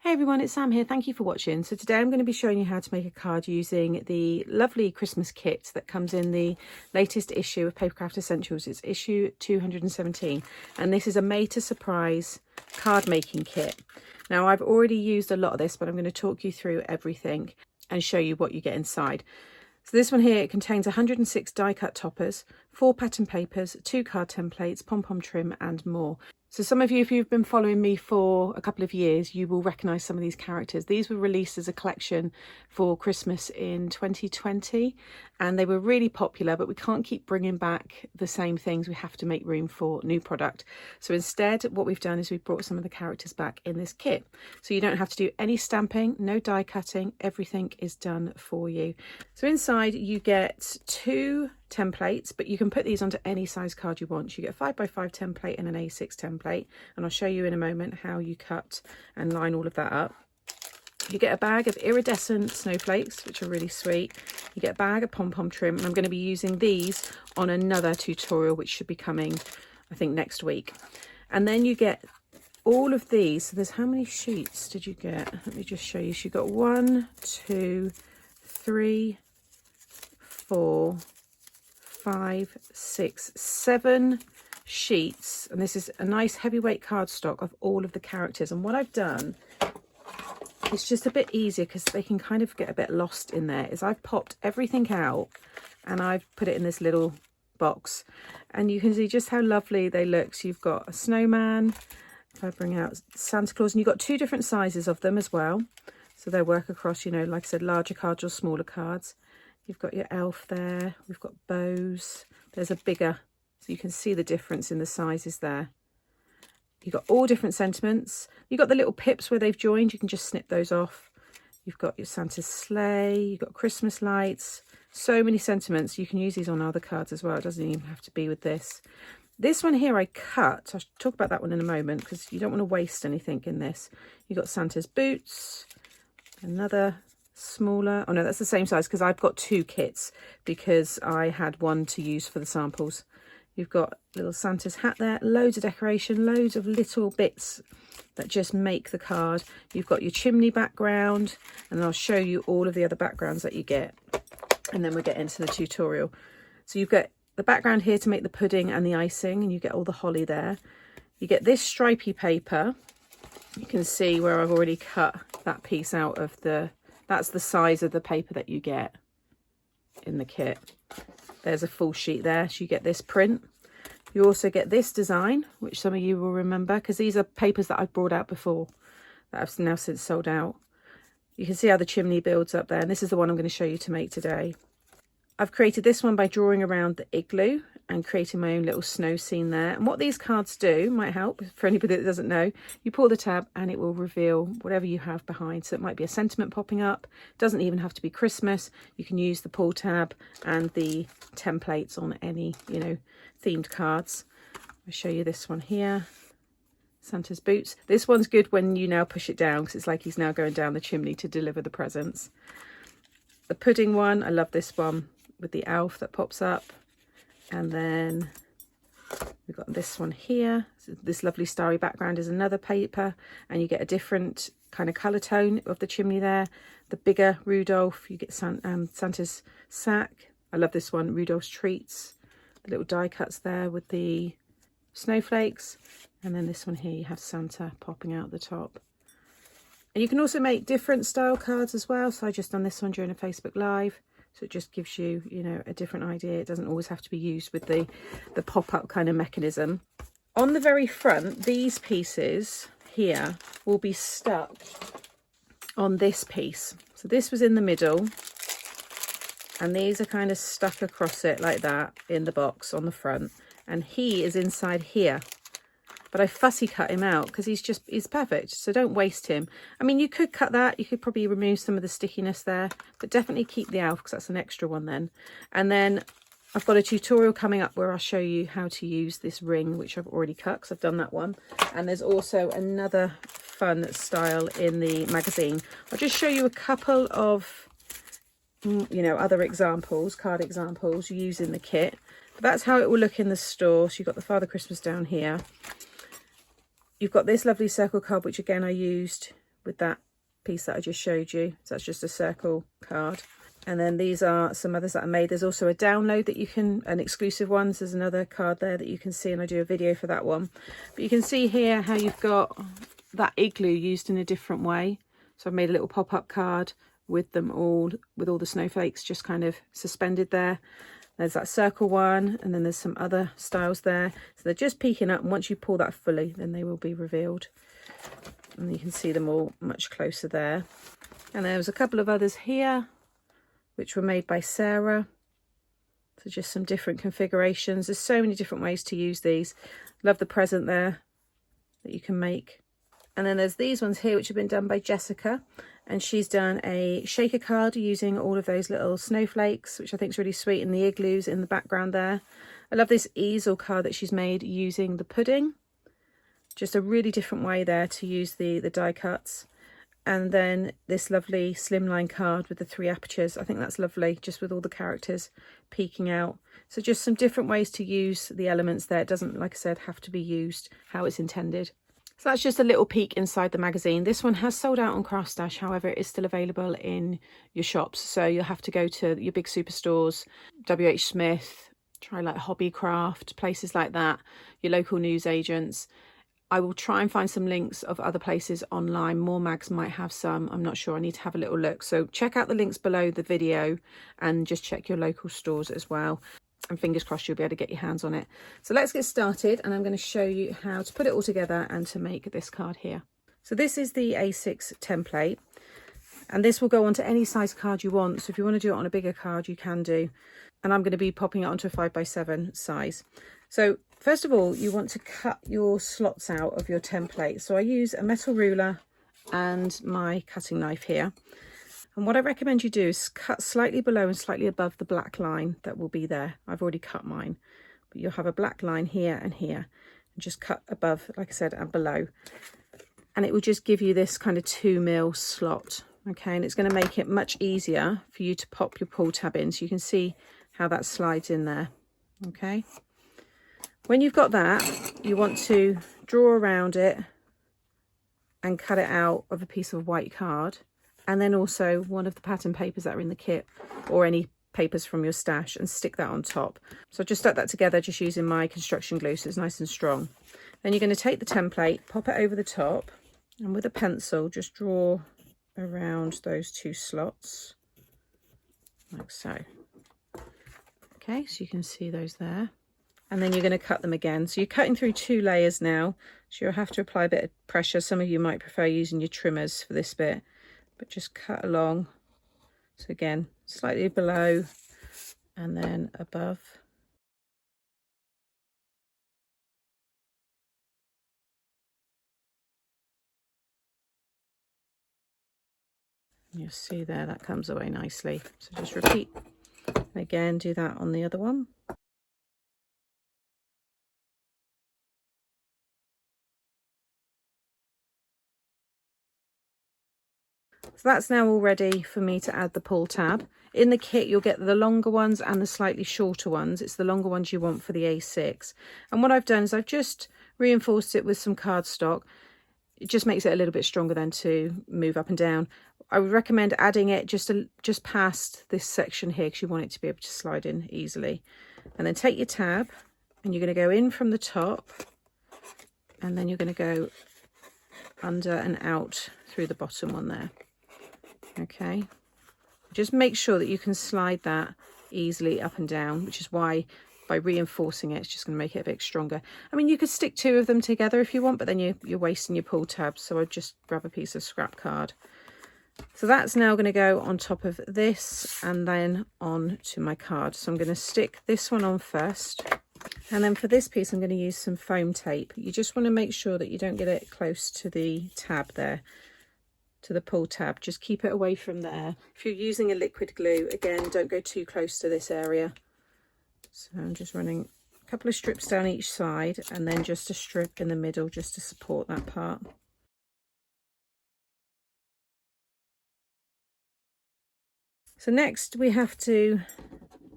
Hey everyone, it's Sam here. Thank you for watching. So today I'm going to be showing you how to make a card using the lovely Christmas kit that comes in the latest issue of Papercraft Essentials. It's issue 217 and this is a made to surprise card making kit. Now I've already used a lot of this, but I'm going to talk you through everything and show you what you get inside. So this one here, it contains 106 die cut toppers, 4 pattern papers, 2 card templates, pom-pom trim and more. So some of you, if you've been following me for a couple of years, you will recognise some of these characters. These were released as a collection for Christmas in 2020 and they were really popular, but we can't keep bringing back the same things. We have to make room for new product. So instead, what we've done is we've brought some of the characters back in this kit. So you don't have to do any stamping, no die cutting, everything is done for you. So inside you get 2 templates, but you can put these onto any size card you want. You get a 5x5 template and an A6 template, and I'll show you in a moment how you cut and line all of that up. You get a bag of iridescent snowflakes, which are really sweet. You get a bag of pom-pom trim, and I'm going to be using these on another tutorial which should be coming I think next week. And then you get all of these. So there's, how many sheets did you get? Let me just show you. So you got 1, 2, 3, 4, 5, 6, 7 sheets, and this is a nice heavyweight cardstock of all of the characters. And what I've done, it's just a bit easier because they can kind of get a bit lost in there, is I've popped everything out and I've put it in this little box, and you can see just how lovely they look. So you've got a snowman, if I bring out Santa Claus, and you've got 2 different sizes of them as well, so they work across, you know, like I said, larger cards or smaller cards. You've got your elf there, we've got bows, there's a bigger, so you can see the difference in the sizes there. You've got all different sentiments. You've got the little pips where they've joined, you can just snip those off. You've got your Santa's sleigh, you've got Christmas lights, so many sentiments. You can use these on other cards as well, it doesn't even have to be with this. This one here I cut, I'll talk about that one in a moment because you don't want to waste anything in this. You've got Santa's boots, another smaller, oh no, that's the same size because I've got 2 kits because I had one to use for the samples. You've got little Santa's hat there, loads of decoration, loads of little bits that just make the card. You've got your chimney background, and I'll show you all of the other backgrounds that you get, and then we'll get into the tutorial. So you've got the background here to make the pudding and the icing, and you get all the holly there. You get this stripy paper. You can see where I've already cut that piece out of the, that's the size of the paper that you get in the kit. There's a full sheet there, so you get this print. You also get this design, which some of you will remember because these are papers that I've brought out before that I've now since sold out. You can see how the chimney builds up there, and this is the one I'm going to show you to make today. I've created this one by drawing around the igloo and creating my own little snow scene there. And what these cards do, might help for anybody that doesn't know, you pull the tab and it will reveal whatever you have behind. So it might be a sentiment popping up, doesn't even have to be Christmas. You can use the pull tab and the templates on any, you know, themed cards. I'll show you this one here, Santa's boots. This one's good when you now push it down because it's like he's now going down the chimney to deliver the presents. The pudding one, I love this one with the elf that pops up. And then we've got this one here. So this lovely starry background is another paper, and you get a different kind of colour tone of the chimney there. The bigger Rudolph, you get Santa's sack. I love this one, Rudolph's treats. The little die cuts there with the snowflakes. And then this one here, you have Santa popping out the top. And you can also make different style cards as well. So I just done this one during a Facebook Live. So it just gives you, you know, a different idea. It doesn't always have to be used with the pop-up kind of mechanism. On the very front, these pieces here will be stuck on this piece. So this was in the middle, and these are kind of stuck across it like that in the box on the front. And he is inside here. But I fussy cut him out because he's perfect, so don't waste him. I mean, you could cut that, you could probably remove some of the stickiness there, but definitely keep the elf because that's an extra one then. And then I've got a tutorial coming up where I'll show you how to use this ring, which I've already cut because I've done that one. And there's also another fun style in the magazine. I'll just show you a couple of, you know, other examples, card examples using the kit. But that's how it will look in the store. So you've got the Father Christmas down here. You've got this lovely circle card, which again I used with that piece that I just showed you. So that's just a circle card. And then these are some others that I made. There's also a download that you can, an exclusive one. So there's another card there that you can see, and I do a video for that one. But you can see here how you've got that igloo used in a different way. So I've made a little pop-up card with them all, with all the snowflakes just kind of suspended there. There's that circle one, and then there's some other styles there. So they're just peeking up, and once you pull that fully, then they will be revealed. And you can see them all much closer there. And there was a couple of others here, which were made by Sarah. So just some different configurations. There's so many different ways to use these. Love the present there that you can make. And then there's these ones here, which have been done by Jessica. And she's done a shaker card using all of those little snowflakes, which I think is really sweet, and the igloos in the background there. I love this easel card that she's made using the pudding. Just a really different way there to use the die cuts. And then this lovely slimline card with the 3 apertures. I think that's lovely, just with all the characters peeking out. So just some different ways to use the elements there. It doesn't, like I said, have to be used how it's intended. So that's just a little peek inside the magazine. This one has sold out on Craft Stash, however, it is still available in your shops. So you'll have to go to your big superstores, WH Smith, try like Hobbycraft, places like that, your local newsagents. I will try and find some links of other places online. More mags might have some. I'm not sure. I need to have a little look. So check out the links below the video and just check your local stores as well. And fingers crossed you'll be able to get your hands on it. So let's get started, and I'm going to show you how to put it all together and to make this card here. So this is the A6 template, and this will go onto any size card you want. So if you want to do it on a bigger card, you can do. And I'm going to be popping it onto a 5x7 size. So first of all, you want to cut your slots out of your template. So I use a metal ruler and my cutting knife here. And what I recommend you do is cut slightly below and slightly above the black line that will be there. I've already cut mine, but you'll have a black line here and here. And just cut above, like I said, and below. And it will just give you this kind of 2mm slot. Okay, and it's going to make it much easier for you to pop your pull tab in. So you can see how that slides in there. Okay. When you've got that, you want to draw around it and cut it out of a piece of white card. And then also one of the pattern papers that are in the kit, or any papers from your stash, and stick that on top. So I just stuck that together just using my construction glue, so it's nice and strong. Then you're going to take the template, pop it over the top, and with a pencil just draw around those 2 slots, like so. Okay, so you can see those there. And then you're going to cut them again. So you're cutting through 2 layers now, so you'll have to apply a bit of pressure. Some of you might prefer using your trimmers for this bit, but just cut along. So again, slightly below and then above. You'll see there, that comes away nicely. So just repeat. And again, do that on the other one. So that's now all ready for me to add the pull tab. In the kit, you'll get the longer ones and the slightly shorter ones. It's the longer ones you want for the A6. And what I've done is I've just reinforced it with some cardstock. It just makes it a little bit stronger then to move up and down. I would recommend adding it just past this section here, because you want it to be able to slide in easily. And then take your tab, and you're going to go in from the top, and then you're going to go under and out through the bottom one there. Okay, just make sure that you can slide that easily up and down, which is why by reinforcing it, it's just going to make it a bit stronger. I mean, you could stick 2 of them together if you want, but then you're wasting your pull tab. So I'd just grab a piece of scrap card. So that's now going to go on top of this and then on to my card. So I'm going to stick this one on first. And then for this piece, I'm going to use some foam tape. You just want to make sure that you don't get it close to the tab there, to the pull tab. Just keep it away from there. If you're using a liquid glue, again, don't go too close to this area. So I'm just running a couple of strips down each side, and then just a strip in the middle just to support that part. So next we have to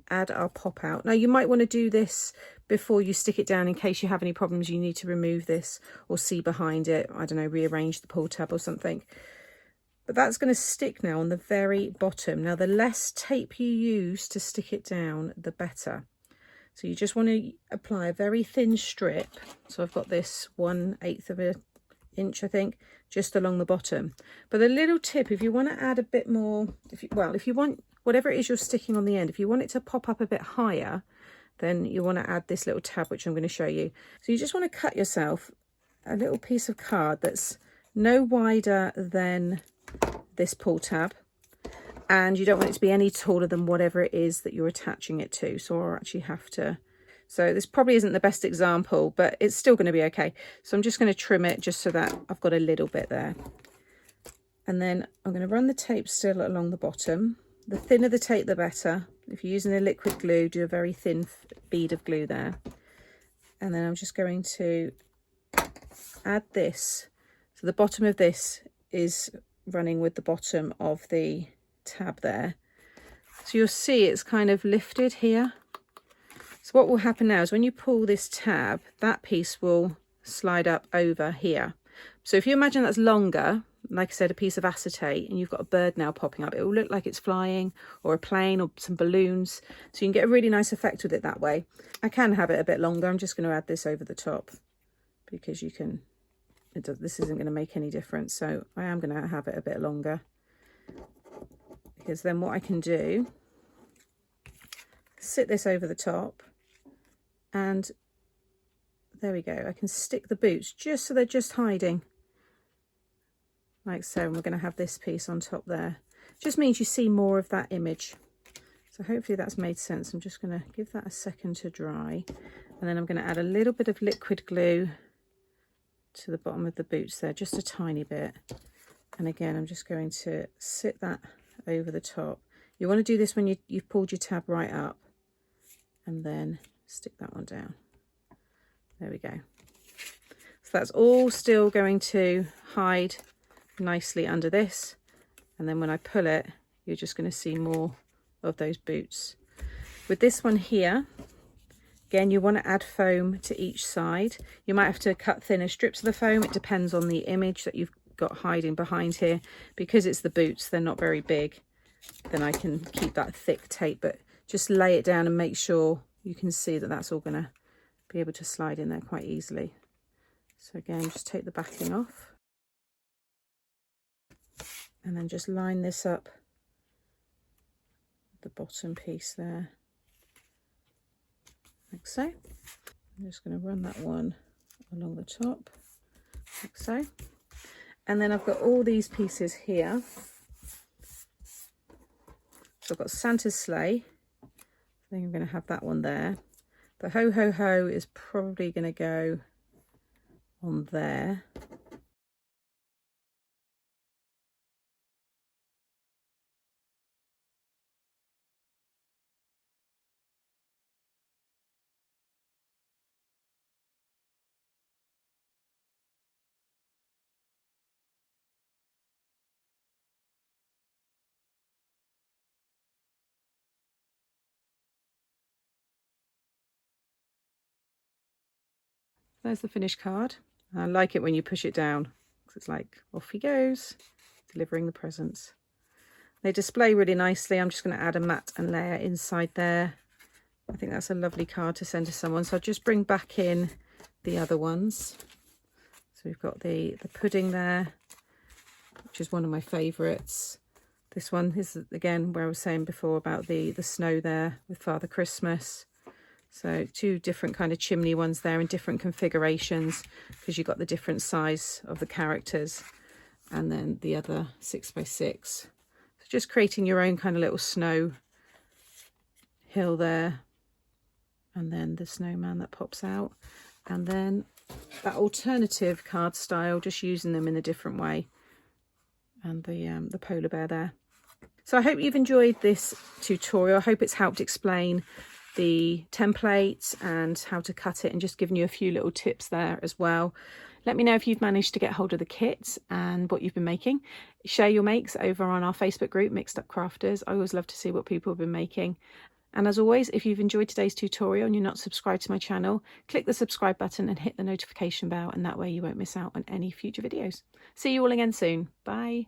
add our pop out. Now you might want to do this before you stick it down in case you have any problems. You need to remove this or see behind it. I don't know, rearrange the pull tab or something. but that's going to stick now on the very bottom. Now the less tape you use to stick it down, the better. So you just want to apply a very thin strip. So I've got this 1/8 of an inch, I think, just along the bottom. But a little tip, if you want to add a bit more, if you want, whatever it is you're sticking on the end, if you want it to pop up a bit higher, then you want to add this little tab, which I'm going to show you. So you just want to cut yourself a little piece of card that's no wider than this pull tab, and you don't want it to be any taller than whatever it is that you're attaching it to. So I'll actually have to, so this probably isn't the best example, but it's still going to be okay. So I'm just going to trim it just so that I've got a little bit there. And then I'm going to run the tape still along the bottom. The thinner the tape, the better. If you're using a liquid glue, do a very thin bead of glue there. And then I'm just going to add this. So the bottom of this is running with the bottom of the tab there. So you'll see it's kind of lifted here. So what will happen now is when you pull this tab, that piece will slide up over here. So if you imagine that's longer, like I said, a piece of acetate, and you've got a bird now popping up, it will look like it's flying, or a plane, or some balloons. So you can get a really nice effect with it that way. I can have it a bit longer. I'm just going to add this over the top because you can, this isn't going to make any difference. So I am going to have it a bit longer, because then what I can do, sit this over the top, and there we go. I can stick the boots just so they're just hiding, like so. And we're going to have this piece on top there. Just means you see more of that image. So hopefully that's made sense. I'm just going to give that a second to dry, and then I'm going to add a little bit of liquid glue to the bottom of the boots there, just a tiny bit. And again, I'm just going to sit that over the top. You want to do this when you've pulled your tab right up, and then stick that one down. There we go. So that's all still going to hide nicely under this, and then when I pull it, you're just going to see more of those boots. With this one here, again, you want to add foam to each side. You might have to cut thinner strips of the foam. It depends on the image that you've got hiding behind here. Because it's the boots, they're not very big, then I can keep that thick tape, but just lay it down and make sure you can see that that's all going to be able to slide in there quite easily. So again, just take the backing off, and then just line this up, the bottom piece there, like so. I'm just going to run that one along the top, like so. And then I've got all these pieces here. So I've got Santa's sleigh. I think I'm going to have that one there. The ho ho ho is probably going to go on there. There's the finished card. I like it when you push it down, because it's like, off he goes, delivering the presents. They display really nicely. I'm just going to add a mat and layer inside there. I think that's a lovely card to send to someone. So I'll just bring back in the other ones. So we've got the pudding there, which is one of my favourites. This one is, again, where I was saying before about the snow there with Father Christmas. So two different kind of chimney ones there in different configurations, because you've got the different size of the characters, and then the other 6x6. So just creating your own kind of little snow hill there, and then the snowman that pops out, and then that alternative card style, just using them in a different way, and the polar bear there. So I hope you've enjoyed this tutorial. I hope it's helped explain the templates and how to cut it, and just giving you a few little tips there as well. Let me know if you've managed to get hold of the kits and what you've been making. Share your makes over on our Facebook group, Mixed Up Crafters. I always love to see what people have been making. And as always, if you've enjoyed today's tutorial and you're not subscribed to my channel, click the subscribe button and hit the notification bell, and that way you won't miss out on any future videos. See you all again soon. Bye.